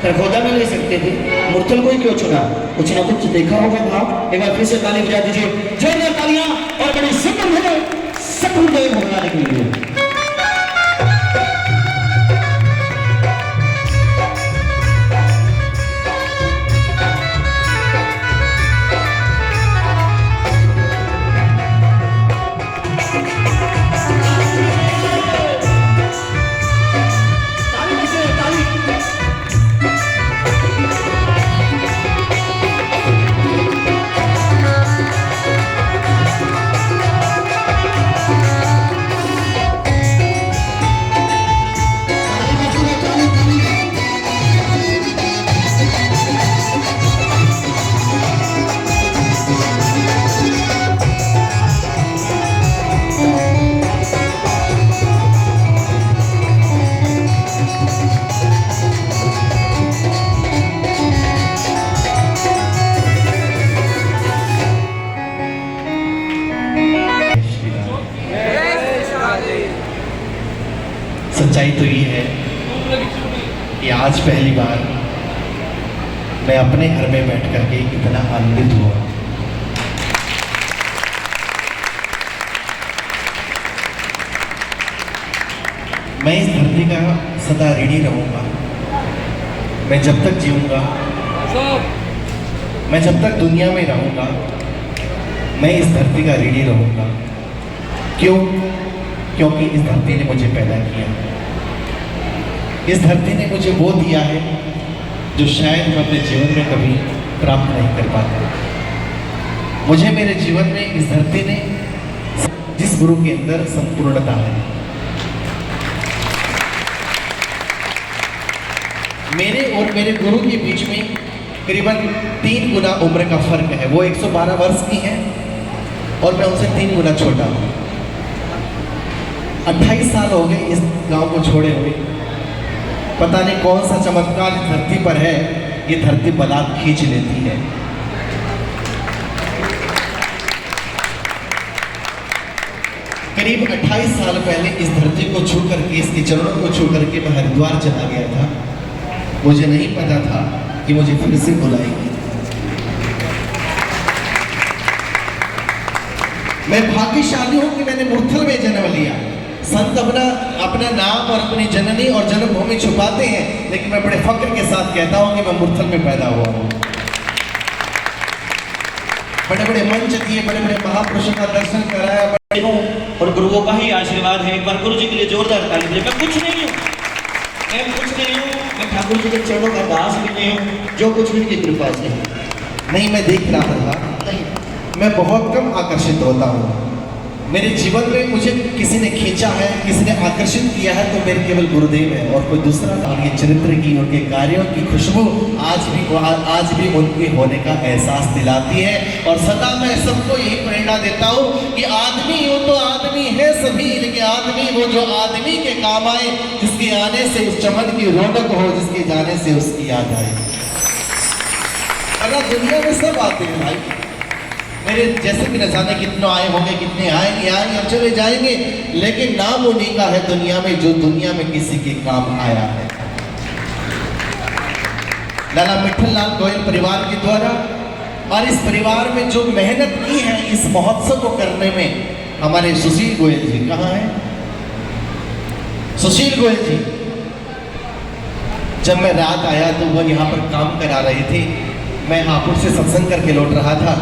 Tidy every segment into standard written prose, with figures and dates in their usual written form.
खरगोदा में ले सकते थे, मुरथल को ही क्यों चुना? कुछ ना कुछ देखा होगा वहां। एक बार फिर से ताली बजा दीजिए, जोरदार तालियां और बड़ी सुंदर है सकुंदे भगवान के लिए। सच्चाई तो ये है कि आज पहली बार मैं अपने घर में बैठ करके इतना आनंदित हुआ। मैं इस धरती का सदा ऋणी रहूंगा। मैं जब तक जीऊंगा, मैं जब तक दुनिया में रहूंगा, मैं इस धरती का ऋणी रहूंगा। क्यों? क्योंकि इस धरती ने मुझे पैदा किया। इस धरती ने मुझे वो दिया है जो शायद मैं अपने जीवन में कभी प्राप्त नहीं कर पाता। मुझे मेरे जीवन में इस धरती ने जिस गुरु के अंदर संपूर्णता है, मेरे और मेरे गुरु के बीच में करीबन 3 गुना उम्र का फर्क है। वो 112 वर्ष की है और मैं उनसे 3 गुना छोटा हूँ। 28 साल हो गए इस गांव को छोड़े हुए। पता नहीं कौन सा चमत्कार इस धरती पर है, ये धरती बलात् खींच लेती है। करीब 28 साल पहले इस धरती को छू करके, इसके चरणों को छू करके मैं हरिद्वार चला गया था। मुझे नहीं पता था कि मुझे फिर से बुलाएगी। मैं भाग्यशाली हूं कि मैंने मुरथल में जन्म लिया। संत अपना नाम और अपनी जननी और जन्मभूमि छुपाते हैं, लेकिन मैं बड़े फक्र के साथ कहता हूं कि मैं मुरथल में पैदा हुआ हूं। बड़े बड़े मंच दिए, बड़े बड़े महापुरुषों का दर्शन कराया और गुरुओं का ही आशीर्वाद है। एक बार गुरु जी के लिए जोरदार ताली दीजिए। मैं कुछ नहीं हूँ, मैं ठाकुर जी के चरणों का दास भी नहीं हूँ, जो कुछ भी उनकी कृपा से है। नहीं, मैं देख रहा था, मैं बहुत कम आकर्षित होता हूँ। मेरे जीवन में मुझे किसी ने खींचा है, किसी ने आकर्षित किया है तो मेरे केवल गुरुदेव है और कोई दूसरा। उनके चरित्र की, उनके कार्यों की खुशबू आज भी उनके होने का एहसास दिलाती है। और सदा मैं सबको यही प्रेरणा देता हूँ कि आदमी हो तो आदमी है सभी, लेकिन आदमी वो जो आदमी के काम आए, जिसके आने से उस चमन की रौनक हो, जिसके जाने से उसकी याद आए। अगर दुनिया में सब आते हैं भाई, मेरे जैसे भी न जाने कितने आए होंगे, कितने आएंगे और चले जाएंगे, लेकिन नाम उन्हीं का है दुनिया में जो दुनिया में किसी के काम आया है। लाला मिट्ठल लाल गोयल परिवार के द्वारा और इस परिवार में जो मेहनत की है इस महोत्सव को करने में, हमारे सुशील गोयल जी कहाँ हैं? सुशील गोयल जी, जब मैं रात आया तो वो यहाँ पर काम करा रहे थे। मैं हापुड़ से सत्संग करके लौट रहा था,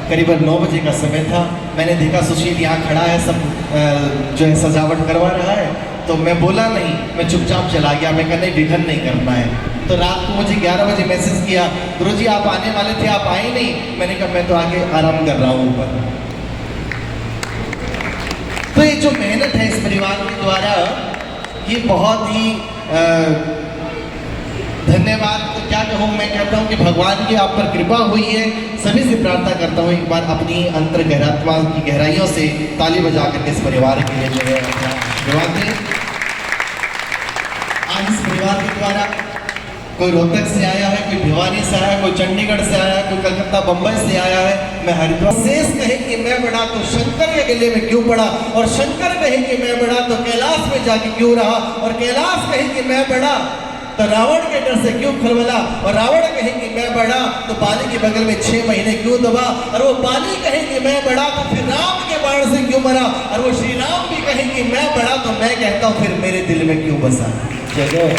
करीबन 9 बजे का समय था। मैंने देखा सुशील यहाँ खड़ा है, सब जो है सजावट करवा रहा है, तो मैं बोला नहीं, मैं चुपचाप चला गया। मैं कहा नहीं, विघन नहीं करना है। तो रात को मुझे 11 बजे मैसेज किया, गुरुजी आप आने वाले थे, आप आए नहीं। मैंने कहा मैं तो आगे आराम कर रहा हूँ ऊपर। तो ये जो मेहनत है इस परिवार के द्वारा, ये बहुत ही धन्यवाद। तो क्या कहूँ, मैं कहता हूँ कि भगवान की आप पर कृपा हुई है। सभी से प्रार्थना करता हूँ एक बार अपनी अंतर गहरात्मा की गहराइयों से ताली बजा करके इस परिवार के लिए जो है धन्यवाद दें। आज इस परिवार के द्वारा कोई रोहतक से आया है, कोई भिवानी से आया है, कोई चंडीगढ़ से आया है, कोई कलकत्ता बम्बई से आया है। मैं हरिद्वार शेष कहे कि मैं बड़ा तो शंकर के गले में क्यों पड़ा, और शंकर कहे कि मैं बड़ा तो कैलाश में जाके क्यों रहा, और कैलाश कहे कि मैं बड़ा तो रावण के डर से क्यों खलबला, और रावण कहे कि मैं बढ़ा तो बाली के बगल में 6 महीने क्यों दबा, और वो बाली कहे कि मैं बढ़ा तो फिर राम के बाण से क्यों मरा, और वो श्री राम भी कहे कि मैं बढ़ा तो मैं कहता हूं फिर मेरे दिल में क्यों बसा। जगह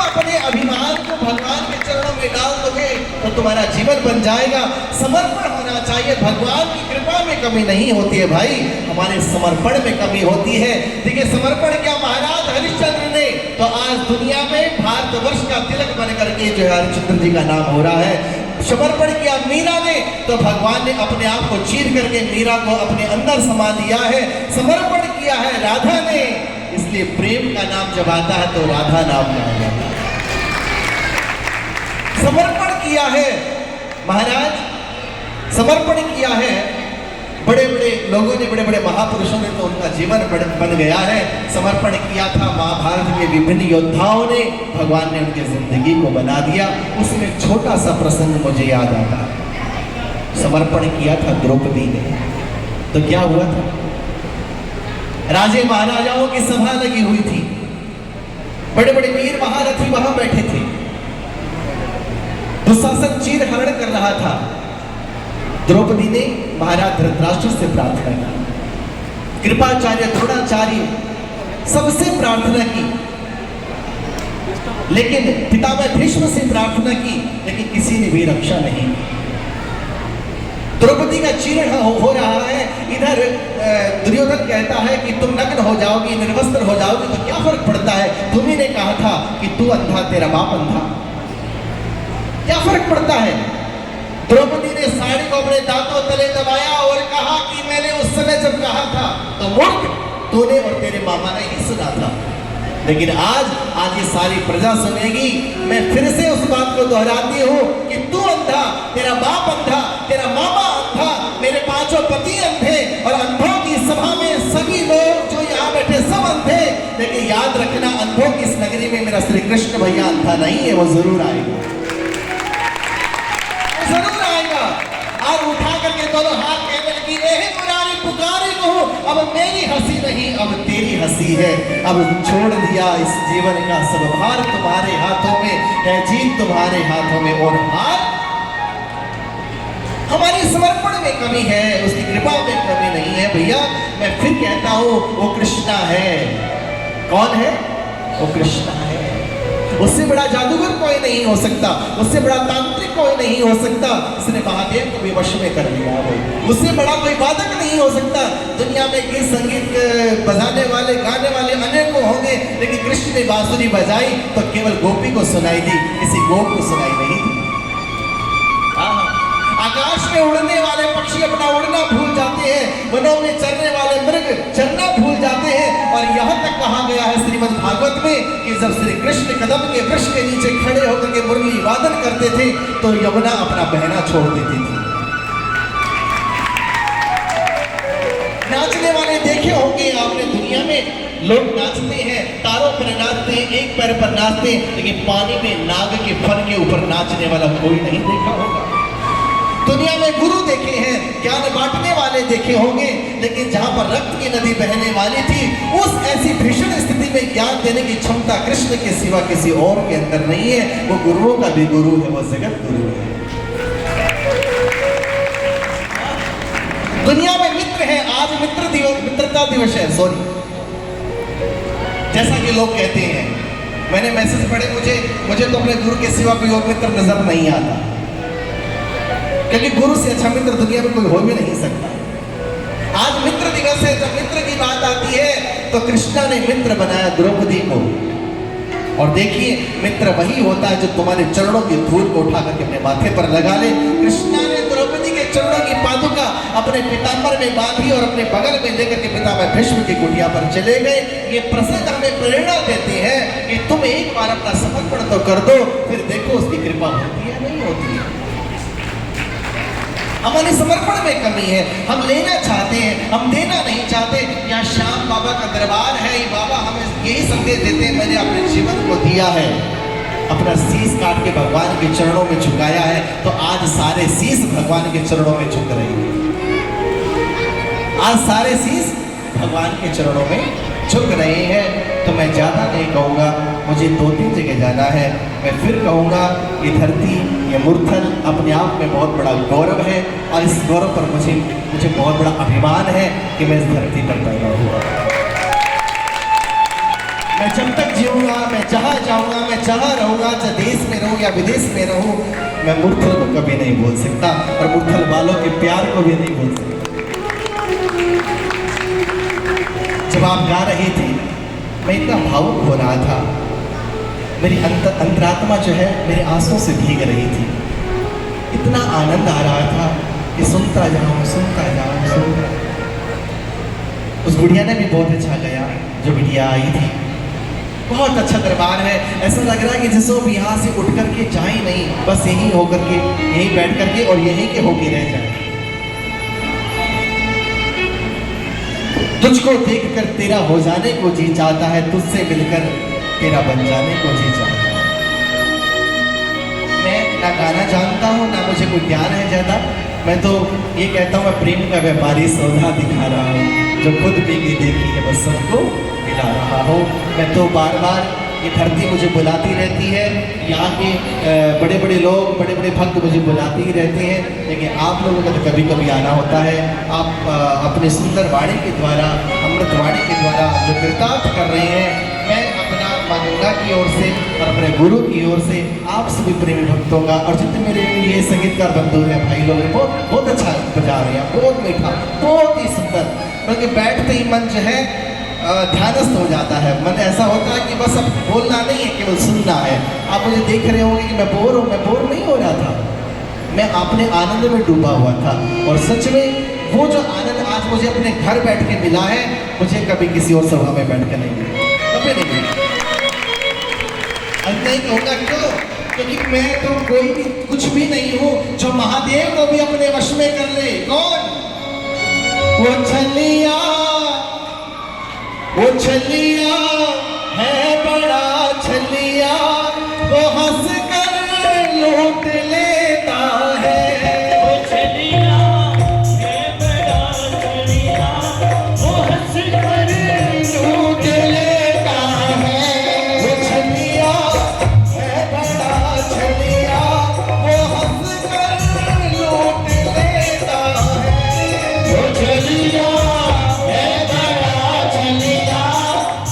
अपने अभिमान को भगवान के चरणों में डाल दोगे तो तुम्हारा जीवन बन जाएगा। समर्पण होना चाहिए, भगवान की कृपा में कमी नहीं होती है भाई, हमारे समर्पण में कमी होती है। देखिए समर्पण क्या, महाराज हरिश्चंद्र ने तो आज दुनिया में भारतवर्ष का तिलक बन करके जो है हरिश्चंद्र जी का नाम हो रहा है। समर्पण किया मीरा ने तो भगवान ने अपने आप को चीर करके मीरा को अपने अंदर समा दिया है। समर्पण किया है राधा ने, इसलिए प्रेम का नाम जब आता है तो राधा नाम कहा जाता है। समर्पण किया है महाराज, समर्पण किया है बड़े बड़े लोगों ने, बड़े बड़े महापुरुषों ने, तो उनका जीवन बन गया है। समर्पण किया था महाभारत के विभिन्न योद्धाओं ने, भगवान ने उनकी जिंदगी को बना दिया। उसमें छोटा सा प्रसंग मुझे याद आता है। समर्पण किया था द्रौपदी ने, तो क्या हुआ था, राजे महाराजाओं की सभा लगी हुई थी, बड़े बड़े वीर महारथी वहां बैठे थे। दुशासन चीर हरण कर रहा था। द्रौपदी ने महाराज धृतराष्ट्र से प्रार्थना की, कृपाचार्य द्रोणाचार्य सबसे प्रार्थना की, लेकिन पितामह भीष्म से प्रार्थना की, लेकिन किसी ने भी रक्षा नहीं की। द्रौपदी का चीरण हो रहा है, इधर दुर्योधन कहता है कि तुम नग्न हो जाओगी, निर्वस्त्र हो जाओगी तो क्या फर्क पड़ता है, तुम्ही ने कहा था कि तू अंधा तेरा बाप अंधा, क्या फर्क पड़ता है। द्रौपदी ने साड़ी को अपने दांतों तले दबाया और कहा कि मैंने उस समय जब कहा था तो मूर्ख तूने और तेरे मामा ने ही सुना था, लेकिन आज ये सारी प्रजा सुनेगी। मैं फिर से उस बात को दोहराती हूँ कि तू अंधा, तेरा बाप अंधा, तेरा मामा अंधा, मेरे 5 पति अंधे, और अंधों की सभा में सभी लोग जो यहाँ बैठे सब अंधे, लेकिन याद रखना अंधों की इस नगरी में मेरा श्री कृष्ण भैया अंधा नहीं है, वो जरूर आएगा, जरूर आएगा। और उठा करके दोनों हाथ कहने लगी, ए मुरारी पुकारी को, अब मेरी हंसी नहीं अब तेरी हंसी है, अब छोड़ दिया इस जीवन का सब भार तुम्हारे हाथों में है, जीत तुम्हारे हाथों में, और हार हमारी समर्पण में कमी है, उसकी कृपा में कमी नहीं है भैया। मैं फिर कहता हूं वो कृष्णा है। कौन है वो? कृष्णा है। उससे बड़ा जादूगर कोई नहीं हो सकता, उससे बड़ा तांत्रिक कोई नहीं हो सकता, इसने महादेव को भी वश में कर लिया है। उससे बड़ा कोई वादक नहीं हो सकता। दुनिया में गीत संगीत बजाने वाले गाने वाले अनेकों होंगे, लेकिन कृष्ण ने बांसुरी बजाई तो केवल गोपी को सुनाई दी, किसी गोप को सुनाई नहीं दी। आकाश में उड़ने वाले पक्षी अपना उड़ना भूल जाते हैं, वनों में चरने वाले मृग चरना भूल जाते हैं, और यहाँ तक कहा गया है श्रीमद् भागवत में कि जब श्री कृष्ण कदम के वृक्ष के नीचे खड़े होकर के मुरली वादन करते थे तो यमुना अपना बहना छोड़ देती थी। नाचने वाले देखे होंगे आपने, दुनिया में लोग नाचते हैं, तारों पर नाचते हैं, एक पैर पर नाचते हैं, लेकिन पानी में नाग के फन के ऊपर नाचने वाला कोई नहीं देखा होगा। दुनिया में गुरु देखे हैं, ज्ञान बांटने वाले देखे होंगे, लेकिन जहां पर रक्त की नदी बहने वाली थी, उस ऐसी भीषण स्थिति में ज्ञान देने की क्षमता कृष्ण के सिवा किसी और के अंदर नहीं है। वो गुरुओं का भी गुरु है, वो जगत गुरु है। दुनिया में मित्र है, आज मित्रता दिवस है, सॉरी, जैसा कि लोग कहते हैं। मैंने मैसेज पढ़े, मुझे तो अपने गुरु के सिवा कोई और मित्र नजर नहीं आता, क्योंकि गुरु से अच्छा मित्र दुनिया में कोई हो भी नहीं सकता। आज मित्र दिवस है, जब मित्र की बात आती है तो कृष्णा ने मित्र बनाया द्रौपदी को। और देखिए, मित्र वही होता है जो तुम्हारे चरणों की धूल को उठा करके अपने माथे पर लगा ले। कृष्णा ने द्रौपदी के चरणों की पादुका अपने पीतांबर में बांधी और अपने बगल में लेकर के पितामह भीष्म की कुटिया पर चले गए। ये प्रसंग हमें प्रेरणा देते हैं कि तुम एक बार अपना समर्पण तो कर दो, फिर देखो उसकी कृपा होती है नहीं होती है। हमारे समर्पण में कमी है, हम लेना चाहते हैं, हम देना नहीं चाहते। यहाँ श्याम बाबा का दरबार है, ये बाबा हमें यही संदेश देते हैं, मैंने अपने जीवन को दिया है, अपना शीश काट के भगवान के चरणों में झुकाया है, तो आज सारे शीश भगवान के चरणों में झुक रहे हैं। आज सारे शीश भगवान के चरणों में झुक रहे हैं। तो मैं ज़्यादा नहीं कहूँगा, मुझे 2-3 जगह जाना है। मैं फिर कहूँगा ये धरती, ये मुरथल अपने आप में बहुत बड़ा गौरव है और इस गौरव पर मुझे बहुत बड़ा अभिमान है कि मैं इस धरती पर पैदा हुआ। मैं जब तक जीऊँगा, मैं जहाँ जाऊँगा, मैं जहाँ रहूँगा, चाहे देश में रहूँ या विदेश में रहूँ, मैं मुरथल को कभी नहीं भूल सकता और मुरथल वालों के प्यार को भी नहीं भूल सकता। जब आप गा रहे थे मैं इतना भावुक हो रहा था, मेरी अंतरात्मा जो है मेरे आंसुओं से भीग रही थी। इतना आनंद आ रहा था कि सुनता जाऊँ, सुनता जाऊँ, सुनता। उस गुड़िया ने भी बहुत अच्छा गाया, जो बिटिया आई थी। बहुत अच्छा दरबार है, ऐसा लग रहा है कि जैसे वो यहाँ से उठ करके जाए नहीं, बस यहीं होकर के, यहीं बैठ करके और यहीं के होके रह जाए। तुझको देखकर तेरा हो जाने को जी चाहता है, तुझसे मिलकर तेरा बन जाने को जी चाहता है। मैं ना गाना जानता हूँ, ना मुझे कोई ज्ञान है ज़्यादा। मैं तो ये कहता हूँ मैं प्रेम का व्यापारी सौदा दिखा रहा हूँ, जो खुद बीगी देखी है बस सबको दिला रहा हूँ। मैं तो बार बार ये धरती मुझे बुलाती रहती है, यहाँ के बड़े बड़े लोग, बड़े बड़े भक्त मुझे बुलाते ही रहते हैं, लेकिन आप लोगों का तो कभी कभी आना होता है। आप अपने सुंदर वाणी के द्वारा, अमृत वाणी के द्वारा जो कृतार्थ कर रहे हैं, मैं अपना माँ गंगा की ओर से और अपने गुरु की ओर से आप सभी प्रेमी भक्तों का और जितने मेरे ये संगीतकार बंधु हैं, भाई लोग हैं, बहुत अच्छा बजा रहे हैं, बहुत मीठा, बहुत ही सुंदर। बल्कि बैठते ही मन जो है ध्यानस्थ हो जाता है। मन ऐसा होता है कि बस अब बोलना नहीं है, केवल सुनना है। आप मुझे देख रहे होंगे कि मैं बोर हूँ, मैं बोर नहीं हो रहा था, मैं अपने आनंद में डूबा हुआ था। और सच में वो जो आनंद आज मुझे अपने घर बैठ के मिला है, मुझे कभी किसी और सभा में बैठ के नहीं मिला, कभी नहीं मिला। नहीं कहूँगा क्यों? क्योंकि मैं तो कोई भी कुछ भी नहीं हूँ जो महादेव को भी अपने वश में कर ले। कौन? वो छलिया, वो छलिया है बड़ा छलिया, वो हंस कर लूट लेता है। वो छलिया है बड़ा छलिया, वो हंस कर लूट लेता है। वो छलिया है बड़ा छलिया, वो हंस कर लूट लेता है। वो छलिया है बड़ा छलिया,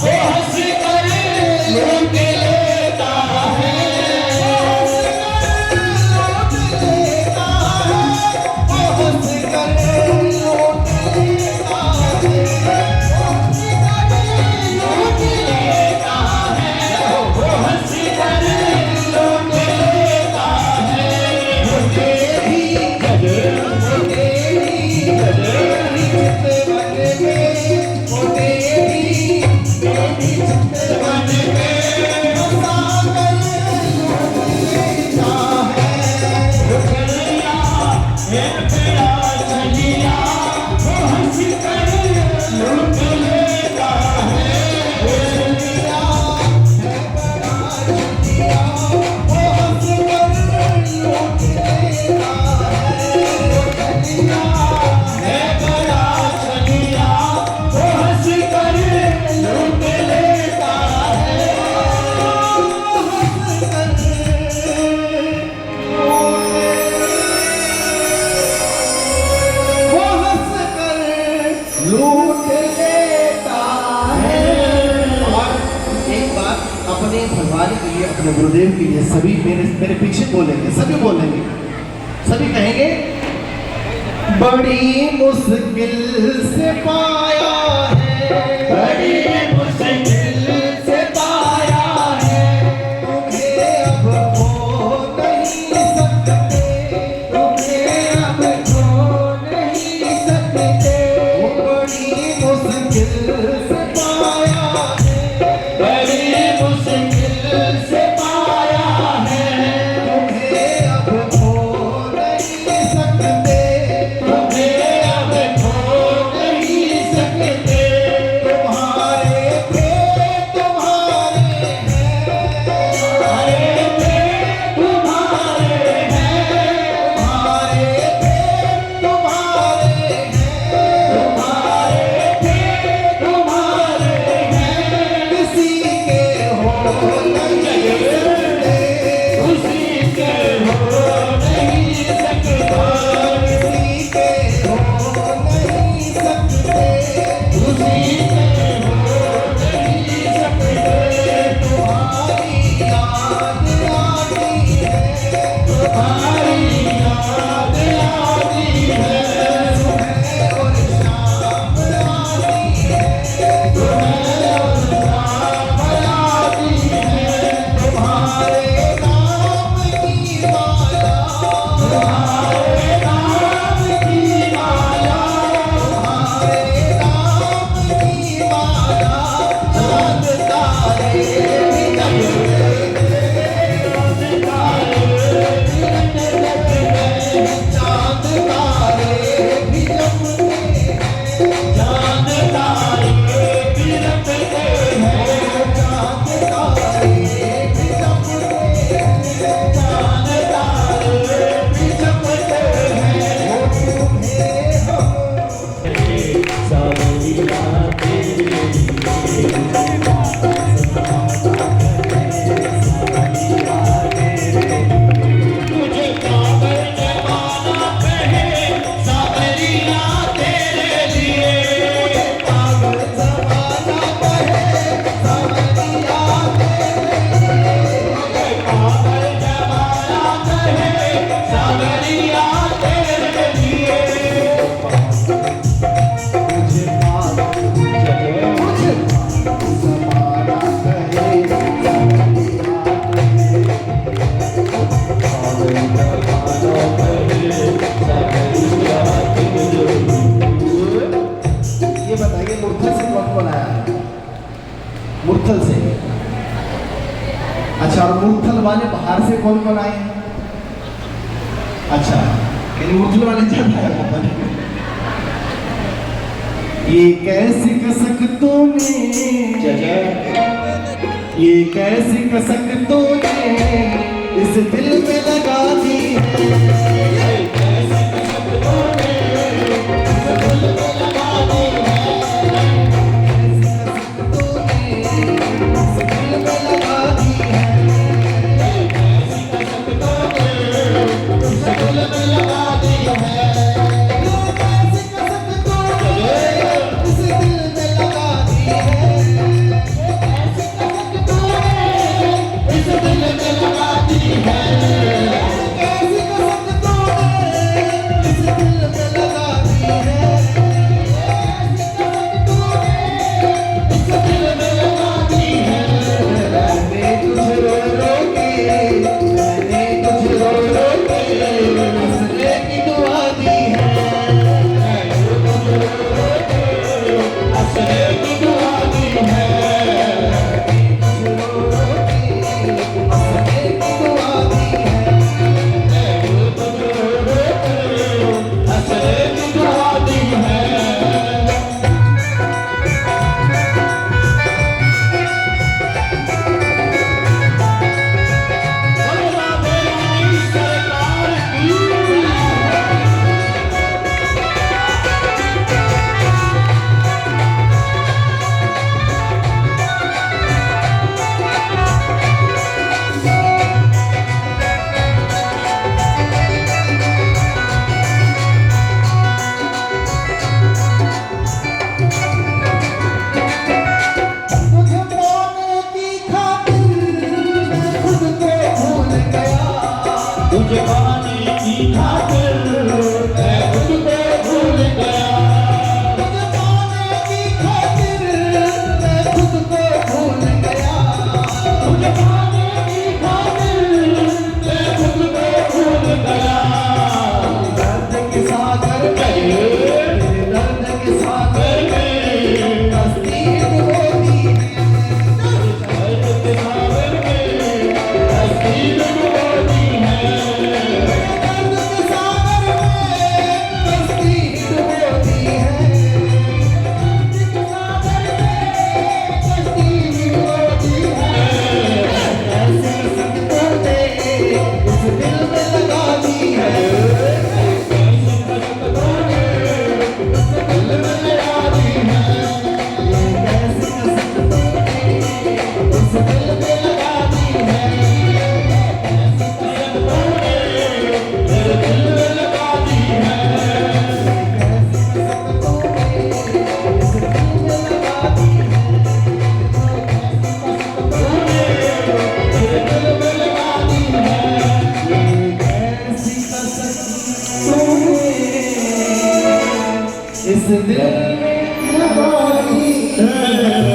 वो हंस कर लूट लेता है। वो हंस कर लूट लेता है। वो तेरी कदर, वो तेरी कदर लूट लेता है। और एक बात अपने भगवान के लिए, अपने गुरुदेव के लिए सभी मेरे पीछे बोलेंगे, सभी बोलेंगे, सभी कहेंगे बड़ी मुश्किल से पाया है, बड़ी मुश्किल से पाया है। तुम्हें अब खो नहीं सकते, तुम्हें अब खो नहीं सकते। वो बड़ी मुश्किल से पाया है, बड़ी मुश्किल से पाया है। तुम्हें अब खो नहीं सकते, तुम्हें अब खो नहीं सकते। तुम्हारे अच्छा, और मुरथल वाले बाहर से कौन कौन आए? अच्छा, मुरथल वाले ज्यादा है वहाँ पर। ये कैसी कसक तूने, ये कैसी कसक तूने इस दिल में लगा दी है। कैसी कसक तूने इस दिल में लगा दी है। कैसी कसक तूने इस दिल में लगा दी है। कैसी कसक तूने इस दिल में लगा दी है। कैसी कसक तूने इस दिल में लगा दी है। कैसी कसक तूने इस दिल में लगा दी है। इस दिल में लगा दी है। मैंने तुझे रो रो के, मैंने तुझे रो रो के हंसने की दुआ दी है। हंसने की दुआ दी है। हंसने की दुआ दी है। हंसने की दुआ दी है। सरकार की तुझे पाने की खातिर मैं खुद को भूल गया। तुझे पाने की खातिर मैं खुद को भूल गया। तुझे पाने की खातिर मैं खुद को भूल गया। तुझे पाने की खातिर मैं खुद को भूल गया। दर्द के सागर में, दर्द के सागर में कश्ती डुबोती है। दर्द के सागर में कश्ती डुबोती है। दर्द के सागर में कश्ती डुबोती है। कश्ती डुबोती है। कैसी कसक तूने इस दिल में लगा दी है। कैसी कसक तूने इस दिल में लगा दी है। ये कैसी कसक तूने इस दिल में लगा दी है। कैसी कसक तूने मेरे दिल में लगा दी है। कैसी कसक तूने इस दिल में लगा दी है। तूने मेरे दिल में लगा दी है। कैसी कसक तूने इस दिल में लगा दी है।